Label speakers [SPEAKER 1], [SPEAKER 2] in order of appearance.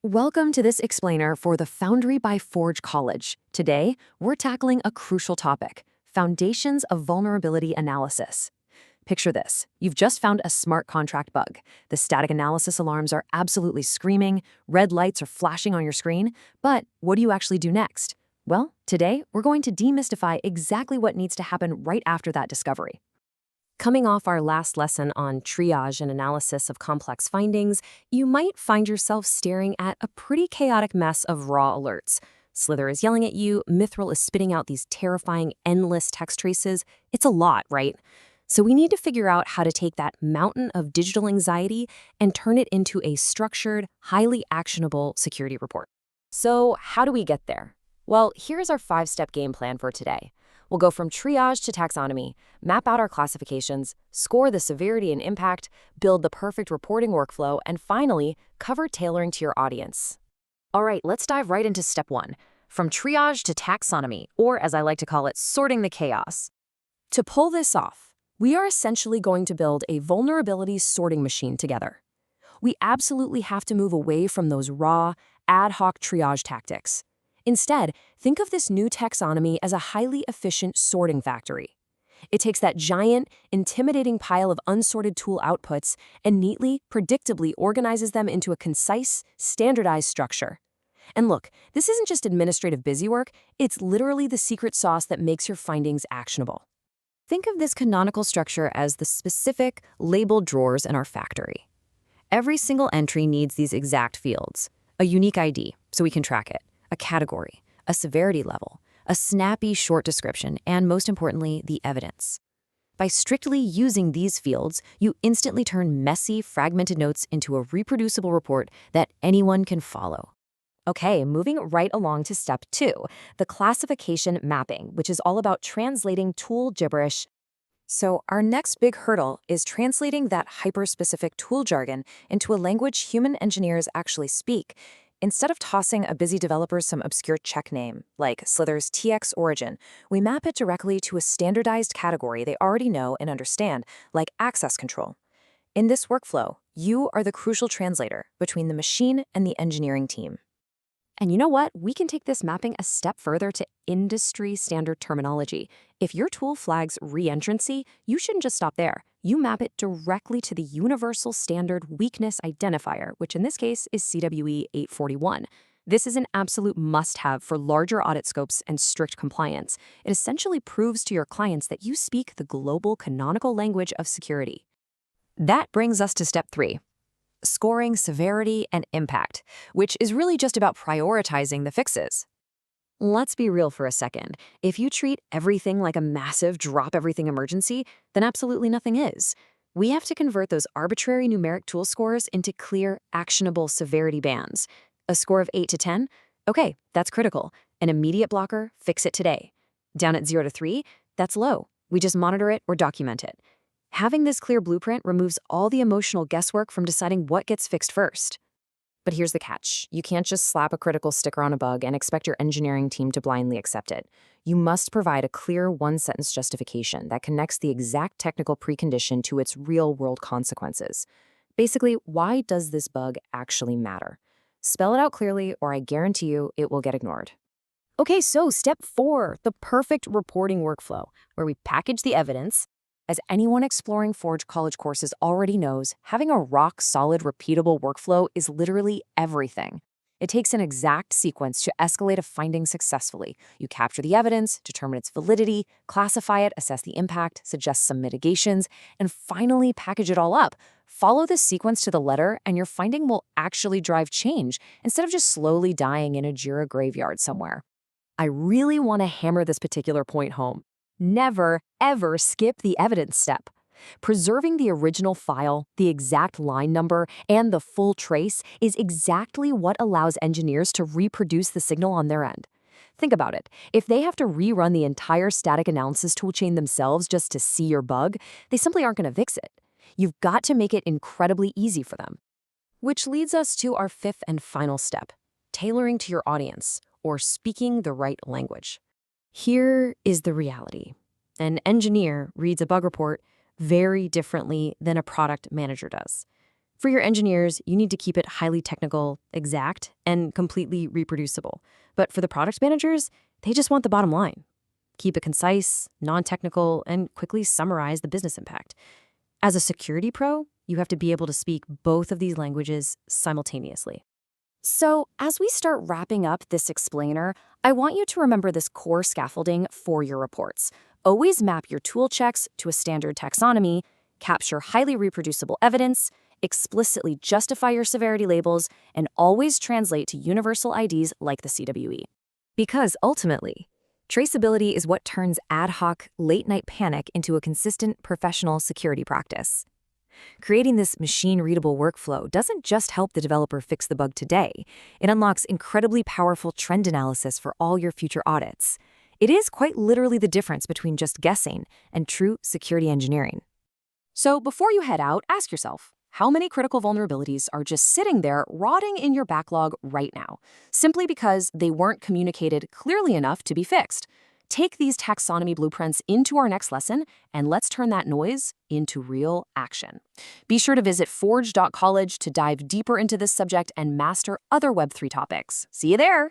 [SPEAKER 1] Welcome to this explainer for the Foundry by Forge College. Today, we're tackling a crucial topic, foundations of vulnerability analysis. Picture this. You've just found a smart contract bug. The static analysis alarms are absolutely screaming, red lights are flashing on your screen, but what do you actually do next? Well, today, we're going to demystify exactly what needs to happen right after that discovery. Coming off our last lesson on triage and analysis of complex findings, you might find yourself staring at a pretty chaotic mess of raw alerts. Slither is yelling at you, Mithril is spitting out these terrifying, endless text traces. It's a lot, right? So we need to figure out how to take that mountain of digital anxiety and turn it into a structured, highly actionable security report. So how do we get there? Well, here's our 5-step game plan for today. We'll go from triage to taxonomy, map out our classifications, score the severity and impact, build the perfect reporting workflow, and finally, cover tailoring to your audience. All right, let's dive right into step 1, from triage to taxonomy, or as I like to call it, sorting the chaos. To pull this off, we are essentially going to build a vulnerability sorting machine together. We absolutely have to move away from those raw, ad hoc triage tactics. Instead, think of this new taxonomy as a highly efficient sorting factory. It takes that giant, intimidating pile of unsorted tool outputs and neatly, predictably organizes them into a concise, standardized structure. And look, this isn't just administrative busywork, it's literally the secret sauce that makes your findings actionable. Think of this canonical structure as the specific, labeled drawers in our factory. Every single entry needs these exact fields, a unique ID, so we can track it, a category, a severity level, a snappy short description, and most importantly, the evidence. By strictly using these fields, you instantly turn messy, fragmented notes into a reproducible report that anyone can follow. Okay, moving right along to step 2, the classification mapping, which is all about translating tool gibberish. So our next big hurdle is translating that hyper-specific tool jargon into a language human engineers actually speak. Instead of tossing a busy developer some obscure check name, like Slither's TX origin, we map it directly to a standardized category they already know and understand, like access control. In this workflow, you are the crucial translator between the machine and the engineering team. And you know what? We can take this mapping a step further to industry standard terminology. If your tool flags reentrancy, you shouldn't just stop there. You map it directly to the Universal Standard Weakness Identifier, which in this case is CWE 841. This is an absolute must-have for larger audit scopes and strict compliance. It essentially proves to your clients that you speak the global canonical language of security. That brings us to step 3. Scoring severity and impact, which is really just about prioritizing the fixes. Let's be real for a second. If you treat everything like a massive drop-everything emergency, then absolutely nothing is. We have to convert those arbitrary numeric tool scores into clear, actionable severity bands. A score of 8 to 10? Okay, that's critical. An immediate blocker, fix it today. Down at 0 to 3? That's low. We just monitor it or document it. Having this clear blueprint removes all the emotional guesswork from deciding what gets fixed first. But here's the catch. You can't just slap a critical sticker on a bug and expect your engineering team to blindly accept it. You must provide a clear one-sentence justification that connects the exact technical precondition to its real-world consequences. Basically, why does this bug actually matter? Spell it out clearly, or I guarantee you it will get ignored. Okay, so step 4, the perfect reporting workflow, where we package the evidence. As anyone exploring Forge College courses already knows, having a rock-solid, repeatable workflow is literally everything. It takes an exact sequence to escalate a finding successfully. You capture the evidence, determine its validity, classify it, assess the impact, suggest some mitigations, and finally package it all up. Follow this sequence to the letter, and your finding will actually drive change instead of just slowly dying in a Jira graveyard somewhere. I really want to hammer this particular point home. Never, ever skip the evidence step. Preserving the original file, the exact line number, and the full trace is exactly what allows engineers to reproduce the signal on their end. Think about it. If they have to rerun the entire static analysis toolchain themselves just to see your bug, they simply aren't going to fix it. You've got to make it incredibly easy for them. Which leads us to our 5th and final step, tailoring to your audience, or speaking the right language. Here is the reality. An engineer reads a bug report very differently than a product manager does.
[SPEAKER 2] For your engineers, you need to keep it highly technical, exact, and completely reproducible. But for the product managers, they just want the bottom line. Keep it concise, non-technical, and quickly summarize the business impact. As a security pro, you have to be able to speak both of these languages simultaneously.
[SPEAKER 1] So, as we start wrapping up this explainer, I want you to remember this core scaffolding for your reports. Always map your tool checks to a standard taxonomy, capture highly reproducible evidence, explicitly justify your severity labels, and always translate to universal IDs like the CWE. Because ultimately, traceability is what turns ad hoc, late-night panic into a consistent, professional security practice. Creating this machine-readable workflow doesn't just help the developer fix the bug today. It unlocks incredibly powerful trend analysis for all your future audits. It is quite literally the difference between just guessing and true security engineering. So before you head out, ask yourself, how many critical vulnerabilities are just sitting there rotting in your backlog right now, simply because they weren't communicated clearly enough to be fixed? Take these taxonomy blueprints into our next lesson, and let's turn that noise into real action. Be sure to visit forge.college to dive deeper into this subject and master other Web3 topics. See you there!